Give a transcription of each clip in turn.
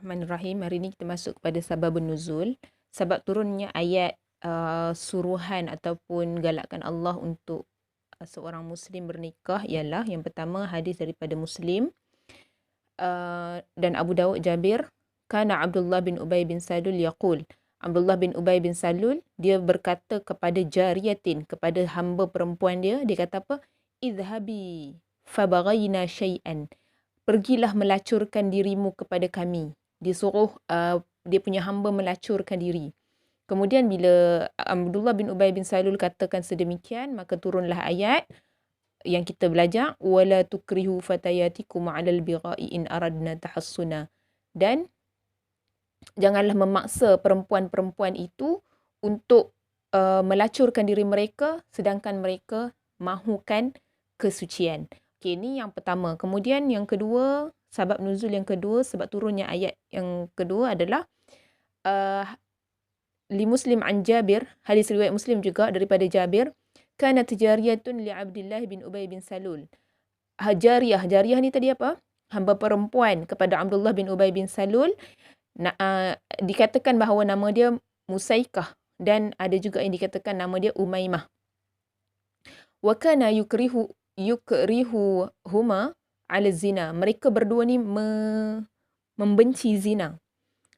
Bismillahirrahmanirrahim. Hari ini kita masuk kepada sababun nuzul. Sebab turunnya ayat suruhan ataupun galakkan Allah untuk seorang Muslim bernikah ialah yang pertama hadis daripada Muslim dan Abu Dawud Jabir. Kana Abdullah bin Ubay bin Salul yaqul. Abdullah bin Ubay bin Salul dia berkata kepada jariyatin, kepada hamba perempuan dia kata apa? Idhabi fabaghayna syai'an. Pergilah melacurkan dirimu kepada kami. Disuruh dia punya hamba melacurkan diri. Kemudian bila Abdullah bin Ubay bin Salul katakan sedemikian, maka turunlah ayat yang kita belajar, wala tukrihu fatayatikum 'alal bigha'i in aradna tahassuna. Dan janganlah memaksa perempuan-perempuan itu untuk melacurkan diri mereka sedangkan mereka mahukan kesucian. Okey, ini yang pertama. Kemudian yang kedua, sebab nuzul yang kedua, sebab turunnya ayat yang kedua adalah li Muslim an Jabir, hadis riwayat Muslim juga daripada Jabir, kanat jariyatun li Abdullah bin Ubay bin Salul. Jariyah ni tadi apa? Hamba perempuan kepada Abdullah bin Ubay bin Salul. Dikatakan bahawa nama dia Musaikah dan ada juga yang dikatakan nama dia Umaymah. Wa kana yukrihuhuma ala zina. Mereka berdua ni membenci zina.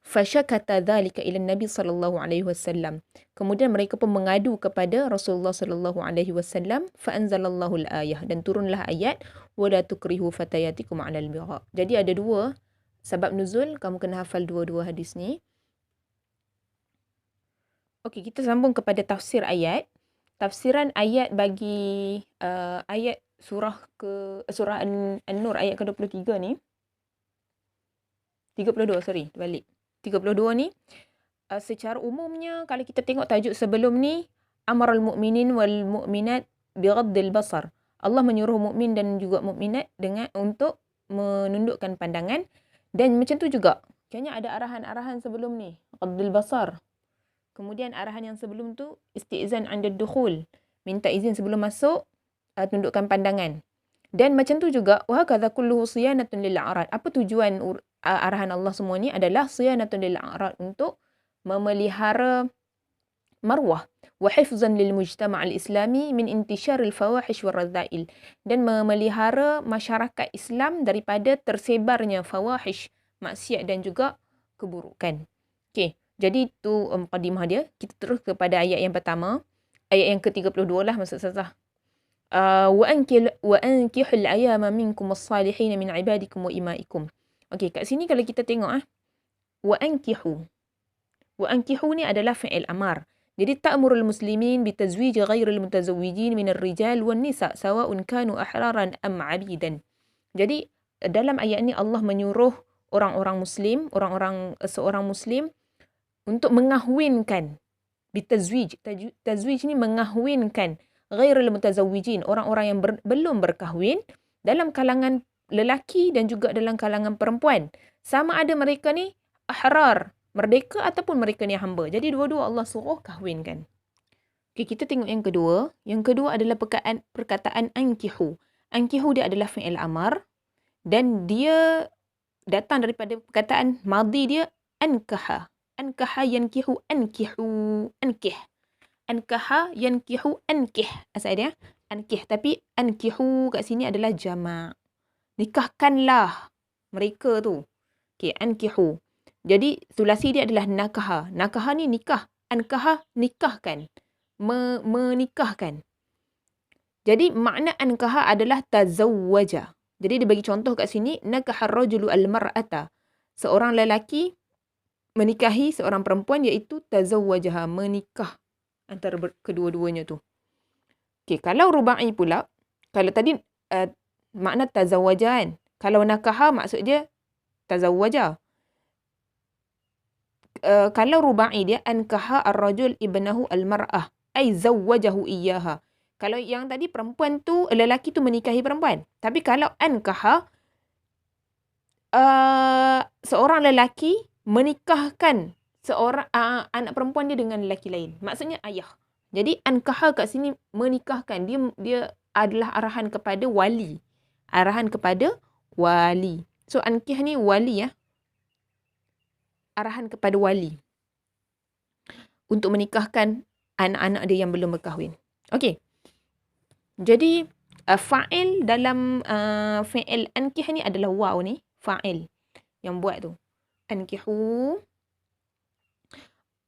Fashakata dhalika ila Nabi sallallahu alaihi wasallam. Kemudian mereka pun mengadu kepada Rasulullah sallallahu alaihi wasallam, fa anzalallahu al-ayah, dan turunlah ayat wala tukrihu fatayatikum 'ala al-bigha. Jadi ada dua sebab nuzul, kamu kena hafal dua-dua hadis ni. Okey, kita sambung kepada tafsir ayat. Tafsiran ayat bagi ayat surah An-Nur ayat ke-23 ni. 32, sorry, balik. 32 ni secara umumnya kalau kita tengok tajuk sebelum ni, amaral mu'minin wal mu'minat bighaddil basar. Allah menyuruh mukmin dan juga mukminat dengan untuk menundukkan pandangan, dan macam tu juga. Kayaknya ada arahan-arahan sebelum ni, ghaddil basar. Kemudian arahan yang sebelum tu istizan 'inda dukhul, minta izin sebelum masuk, tundukkan pandangan. Dan macam tu juga wa hakadha kulluhu siyanatun lil a'rad. Apa tujuan arahan Allah semua ni adalah siyanatun lil a'rad, untuk memelihara marwah wa hifzan lil mujtama' al-islami min intishar al-fawahish war radha'il, dan memelihara masyarakat Islam daripada tersebarnya fawahish, maksiat dan juga keburukan. Okey, jadi itu mukadimah dia. Kita terus kepada ayat yang pertama. Ayat yang ke-32 lah maksud saya. Wa ankihul ayama minkum as-salihin min ibadikum wa imaikum. Okey, kat sini kalau kita tengok wa ankihu. Wa ankihu ni adalah fi'il amar. Jadi ta'murul muslimin bitazwij ghairil mutazawwijin min ar-rijal wan nisa sawa'un kanu ahraran am 'abidan. Jadi dalam ayat ni Allah menyuruh orang-orang muslim, seorang muslim untuk mengahwinkan bitazwij. Tazwij ni mengahwinkan ghairul mutazawwijin, orang-orang yang belum berkahwin, dalam kalangan lelaki dan juga dalam kalangan perempuan. Sama ada mereka ni ahrar, merdeka, ataupun mereka ni hamba. Jadi dua-dua Allah suruh kahwinkan. Okay, kita tengok yang kedua. Yang kedua adalah perkataan ankihu. Ankihu dia adalah fi'il amar dan dia datang daripada perkataan madhi dia ankaha. Ankaha yankihu ankihu. Ankih. Ankaha yankihu ankih. Asal dia ankih, tapi ankihu kat sini adalah jama'. Nikahkanlah mereka tu. Okey, ankihu. Jadi sulasi dia adalah nakaha. Nakaha ni nikah. Ankaha nikahkan. Menikahkan. Jadi makna ankaha adalah tazawwaja. Jadi dia bagi contoh kat sini, nakahar rajulu al-mar'ata. Seorang lelaki menikahi seorang perempuan, iaitu tazawwajaha, menikah antara kedua-duanya tu. Okey, kalau rubai pula, kalau tadi makna tazawwaja kan. Kalau nakaha maksud dia tazawwaja. Kalau rubai dia ankaha ar-rajul ibnahu al-mar'ah, ay zawwajahu iyyaha. Kalau yang tadi perempuan tu, lelaki tu menikahi perempuan. Tapi kalau ankaha, seorang lelaki menikahkan seorang anak perempuan dia dengan lelaki lain. Maksudnya ayah. Jadi ankaha kat sini menikahkan. Dia adalah arahan kepada wali. Arahan kepada wali. So ankih ni wali ya. arahan kepada wali untuk menikahkan anak-anak dia yang belum berkahwin. Okey. Jadi fa'il dalam fi'il ankih ni adalah waw ni, fa'il yang buat tu. Ankihu.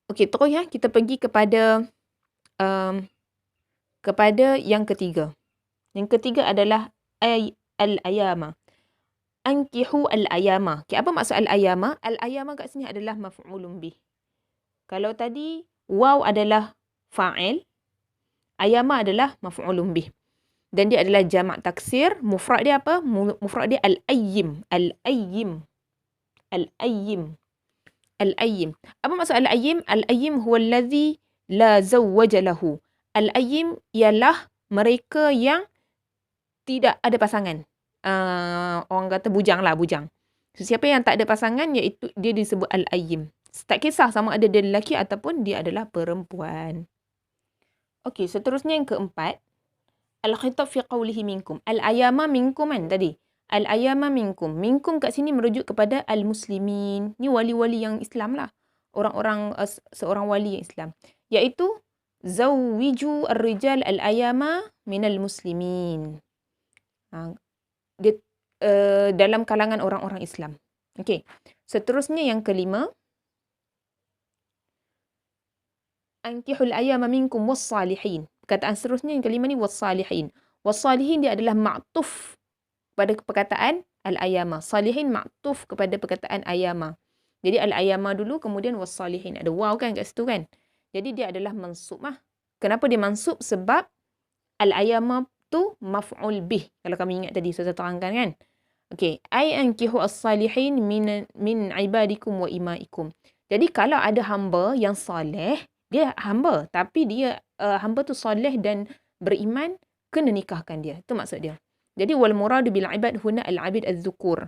Okey, terus ya, kita pergi kepada yang ketiga. Yang ketiga adalah al-ayama. Ankihu al-ayama. Okay, apa maksud al-ayama? Al-ayama kat sini adalah maf'ulun bih. Kalau tadi waw adalah fa'il, ayama adalah maf'ulun bih. Dan dia adalah jamak taksir. Mufrad dia apa? Mufrad dia al-ayyim. Al-ayyim. Al-ayyim. Al-ayyim. Apa maksud al-ayyim? Al-ayyim huwa allazi la zawwaja lahu. Al-ayyim ialah mereka yang tidak ada pasangan. Orang kata bujang lah, bujang. So, siapa yang tak ada pasangan, iaitu dia disebut al-ayyim. Tak kisah sama ada dia lelaki ataupun dia adalah perempuan. Okey, seterusnya yang keempat. Al-khitab fi qawlihi minkum. Al-ayama minkum kan tadi. Al-ayama minkum. Minkum kat sini merujuk kepada al-muslimin. Ni wali-wali yang Islam lah. Orang-orang, seorang wali yang Islam. Iaitu, zawwiju ar-rijal al-ayama minal muslimin. Dia dalam kalangan orang-orang Islam. Okey. Seterusnya yang kelima. Ankihul ayama minkum was-salihin. Perkataan seterusnya yang kelima ni was-salihin. Was-salihin dia adalah ma'tuf pada perkataan al-ayama. Salihin ma'tuf kepada perkataan ayama. Jadi al-ayama dulu kemudian was-salihin. Ada waw kan kat situ kan. Jadi dia adalah mansub lah. Kenapa dia mansub? Sebab al-ayama tu maf'ul bih. Kalau kami ingat tadi saya terangkan kan. Okey, ay ankihu as-salihin min ibadikum wa imaikum. Jadi kalau ada hamba yang soleh, dia hamba tapi dia hamba tu soleh dan beriman, kena nikahkan dia. Itu maksud dia. Jadi wal muradu bil ibad huna al-abid az-zukur.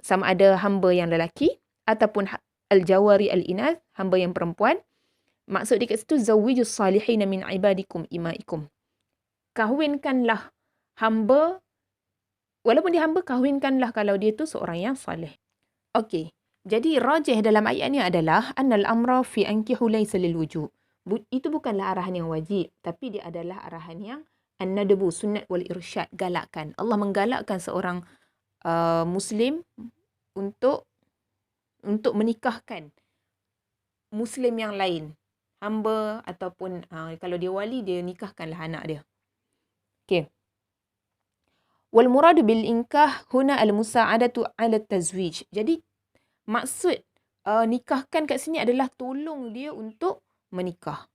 Sama ada hamba yang lelaki ataupun al-jawari al-inath, hamba yang perempuan. Maksud dia kat situ zawwijus salihin min ibadikum imaikum. Kahwinkanlah hamba, walaupun dia hamba, kahwinkanlah kalau dia tu seorang yang soleh. Okey. Jadi rajih dalam ayat ni adalah annal amra fi ankihu laysa lil wujub. Itu bukanlah arahan yang wajib, tapi dia adalah arahan yang an-nadbu, sunnat wal irsyad, galakkan. Allah menggalakkan seorang muslim untuk menikahkan muslim yang lain, hamba ataupun kalau dia wali, dia nikahkanlah anak dia. Okey. Wal murad bil inkah huna al musa'adatu ala tazwij. Jadi maksud nikahkan kat sini adalah tolong dia untuk menikah.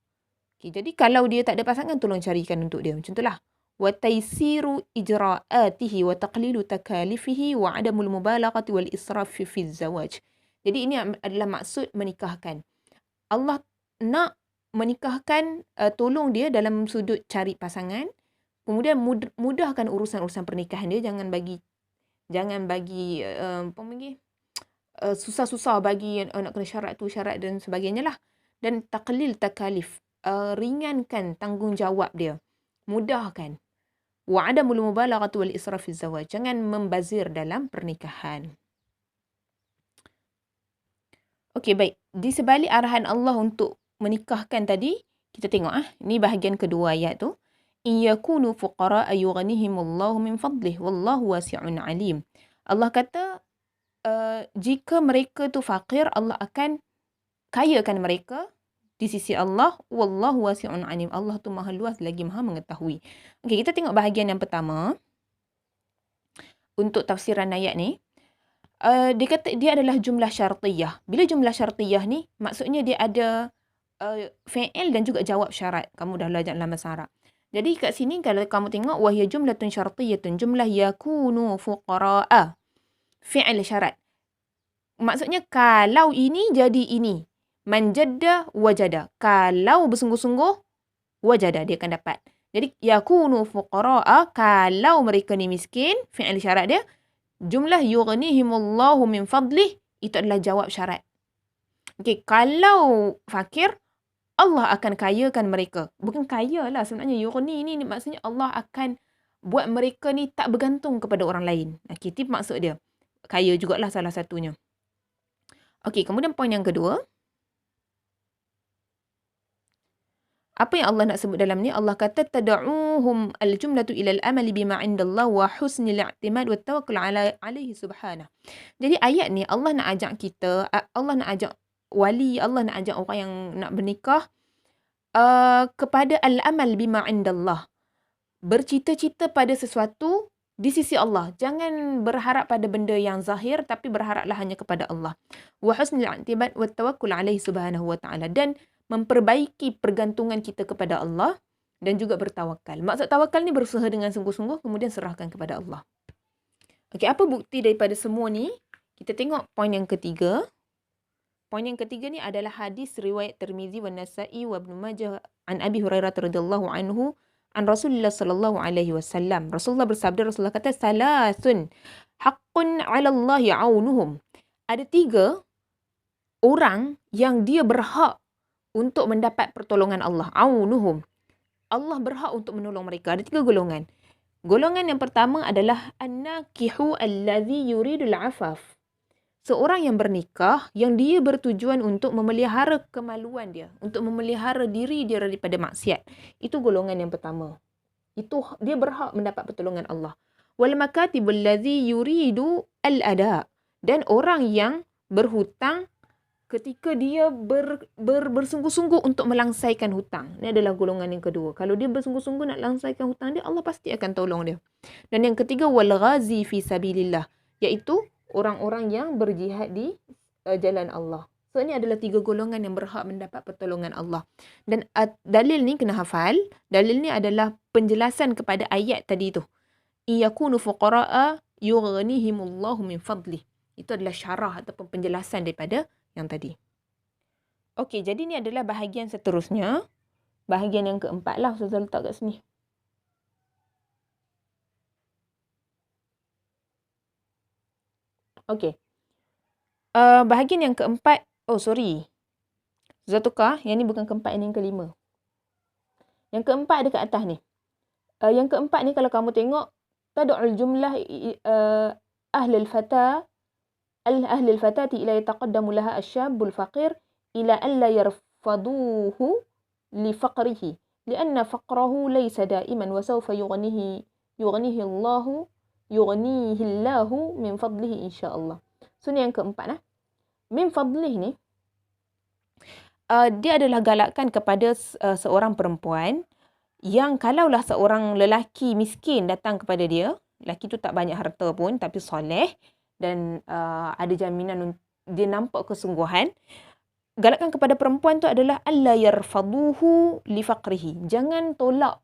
Okay, jadi kalau dia tak ada pasangan, tolong carikan untuk dia. Macam itulah. Wa taysiru ijra'atihi wa taqlilu takalifihi wa adamul mubalaghati wal israf fi zawaj. Jadi ini adalah maksud menikahkan. Allah nak menikahkan, tolong dia dalam sudut cari pasangan. Kemudian mudahkan urusan-urusan pernikahan dia. Jangan bagi susah-susah bagi nak kena syarat tu, syarat dan sebagainya lah. Dan taqlil takalif, ringankan tanggungjawab dia, mudahkan. Wa adamul mubalaghati wal israf fi zawaj, jangan membazir dalam pernikahan. Okey, baik. Di sebalik arahan Allah untuk menikahkan tadi, kita tengok ni bahagian kedua ayat tu. In yakunu fuqara yughnihimullahu min fadlih wallahu wasi'un alim. Allah kata jika mereka tu fakir, Allah akan kayakan mereka di sisi Allah. Wallahu wasi'un alim. Allah tu maha luas lagi maha mengetahui. Okey, kita tengok bahagian yang pertama. Untuk tafsiran ayat ni, dia kata dia adalah jumlah syartiyah. Bila jumlah syartiyah ni, maksudnya dia ada fi'il dan juga jawab syarat. Kamu dah belajar dalam bahasa Arab. Jadi kat sini kalau kamu tengok, wahya jumlatun syartiyatun, jumlah yakunu fuqara'a. Fi'il syarat. Maksudnya kalau ini jadi ini. Man jadda wajada. Kalau bersungguh-sungguh, wajada, dia akan dapat. Jadi yakunu fuqara'a, kalau mereka ni miskin, fi'il syarat dia, jumlah yughnihimullahu min fadlih, itu adalah jawab syarat. Okey, kalau fakir, Allah akan kayakan mereka. Bukan kaya lah sebenarnya, yughni ni maksudnya Allah akan buat mereka ni tak bergantung kepada orang lain. Okey, itu maksud dia. Kaya jugalah salah satunya. Okey, kemudian poin yang kedua, apa yang Allah nak sebut dalam ni? Allah kata tad'uuhum al-jumlatu ila al-amali bima 'indallah wa husnil i'timad wa tawakkul alaihi subhanahu. Jadi ayat ni Allah nak ajak kita, Allah nak ajak wali, Allah nak ajak orang yang nak bernikah kepada al-amal bima 'indallah. Bercita-cita pada sesuatu di sisi Allah. Jangan berharap pada benda yang zahir, tapi berharaplah hanya kepada Allah. Wa husnil i'timad wa tawakkul alaihi subhanahu wa ta'ala. Dan memperbaiki pergantungan kita kepada Allah dan juga bertawakal. Maksud tawakal ni berusaha dengan sungguh-sungguh, kemudian serahkan kepada Allah. Okey, apa bukti daripada semua ni? Kita tengok poin yang ketiga. Poin yang ketiga ni adalah hadis riwayat Tirmizi wa Nasa'i wa Ibn Majah an Abi Hurairah radhiyallahu anhu an Rasulullah sallallahu alaihi wasallam. Rasulullah bersabda, Rasulullah kata, salasun haqqun 'ala Allah ya'unuhum. Ada 3 orang yang dia berhak untuk mendapat pertolongan Allah. Aunuhum. Allah berhak untuk menolong mereka. Ada 3 golongan. Golongan yang pertama adalah an-nakihu allazi yuridul afaf. Seorang yang bernikah yang dia bertujuan untuk memelihara kemaluan dia, untuk memelihara diri dia daripada maksiat. Itu golongan yang pertama. Itu dia berhak mendapat pertolongan Allah. Wal makatibul ladzi yuridu al-ada. Dan orang yang berhutang ketika dia bersungguh-sungguh untuk melangsaikan hutang. Ini adalah golongan yang kedua. Kalau dia bersungguh-sungguh nak langsaikan hutang dia, Allah pasti akan tolong dia. Dan yang ketiga, wal ghazi fi sabilillah, iaitu orang-orang yang berjihad di jalan Allah. So ini adalah 3 golongan yang berhak mendapat pertolongan Allah. Dan dalil ni kena hafal. Dalil ni adalah penjelasan kepada ayat tadi tu. Iyakunu fuqara'a yughnihimullahu min fadlih. Itu adalah syarah ataupun penjelasan daripada yang tadi. Okey, jadi ni adalah bahagian seterusnya. Bahagian yang keempat lah. Ustazah letak kat sini. Okey. Bahagian yang keempat. Oh, sorry. Ustazah tukar. Yang ni bukan keempat, yang kelima. Yang keempat ada kat atas ni. Yang keempat ni kalau kamu tengok. Tad'ul jumlah ahlul fata. أهل الفتاة إلى يتقدم لها الشاب الفقير إلى أن لا يرفضوه لفقره لأن فقره ليس دائما وسوف يغنيه الله من فضله إن شاء الله. So ni yang keempat lah. Min fadlih ni dia adalah galakan kepada seorang perempuan yang kalaulah seorang lelaki miskin datang kepada dia, lelaki tu tak banyak harta pun tapi soleh, dan ada jaminan dia nampak kesungguhan, galakan kepada perempuan tu adalah alla yarfaduhu li faqrihi. Jangan tolak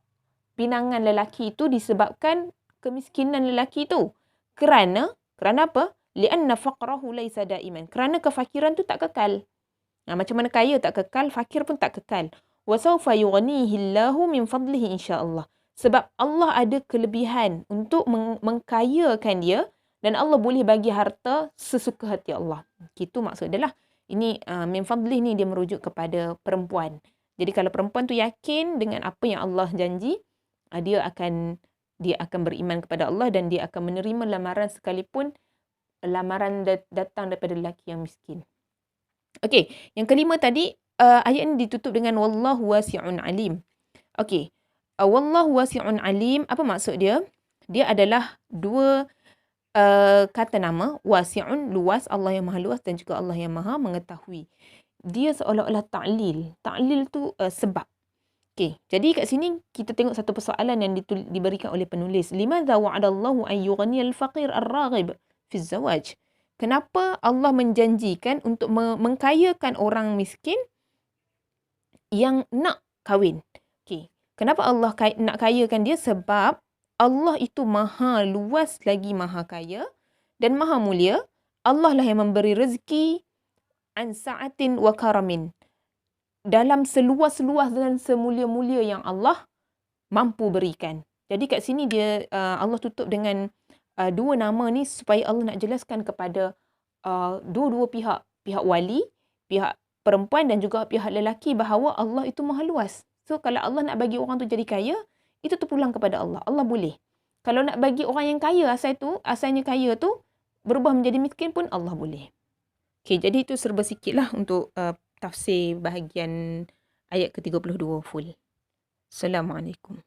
pinangan lelaki itu disebabkan kemiskinan lelaki itu. Kerana apa? Lianna faqrahu laysa daiman. Kerana kefakiran tu tak kekal. Macam mana kaya tak kekal, fakir pun tak kekal. Wa sawfa yughnihi Allahu min fadlihi insyaallah. Sebab Allah ada kelebihan untuk mengkayakan dia. Dan Allah boleh bagi harta sesuka hati Allah. Itu maksud dia lah. Ini min fadlih ni dia merujuk kepada perempuan. Jadi kalau perempuan tu yakin dengan apa yang Allah janji, dia akan beriman kepada Allah dan dia akan menerima lamaran sekalipun lamaran datang daripada lelaki yang miskin. Okey, yang kelima tadi ayat ni ditutup dengan wallahu wasi'un alim. Okey. Wallahu wasi'un alim, apa maksud dia? Dia adalah 2 kata nama. Wasi'un, luas, Allah yang maha luas, dan juga Allah yang maha mengetahui. Dia seolah-olah ta'lil. Ta'lil tu sebab. Okey, jadi kat sini kita tengok satu persoalan yang diberikan oleh penulis. Limadha wa'adallahu an yughniyal faqir ar-raghib fi zawaj? Kenapa Allah menjanjikan untuk mengkayakan orang miskin yang nak kahwin? Okey, kenapa Allah nak kayakan dia? Sebab Allah itu maha luas lagi maha kaya dan maha mulia. Allah lah yang memberi rezeki an sa'atin wa karamin. Dalam seluas-luas dan semulia-mulia yang Allah mampu berikan. Jadi kat sini dia Allah tutup dengan 2 nama ni supaya Allah nak jelaskan kepada dua-dua pihak. Pihak wali, pihak perempuan dan juga pihak lelaki bahawa Allah itu maha luas. So kalau Allah nak bagi orang tu jadi kaya, itu terpulang kepada Allah. Allah boleh. Kalau nak bagi orang yang kaya asalnya kaya tu berubah menjadi miskin pun Allah boleh. Okey, jadi itu serba sikitlah untuk tafsir bahagian ayat ke-32 full. Assalamualaikum.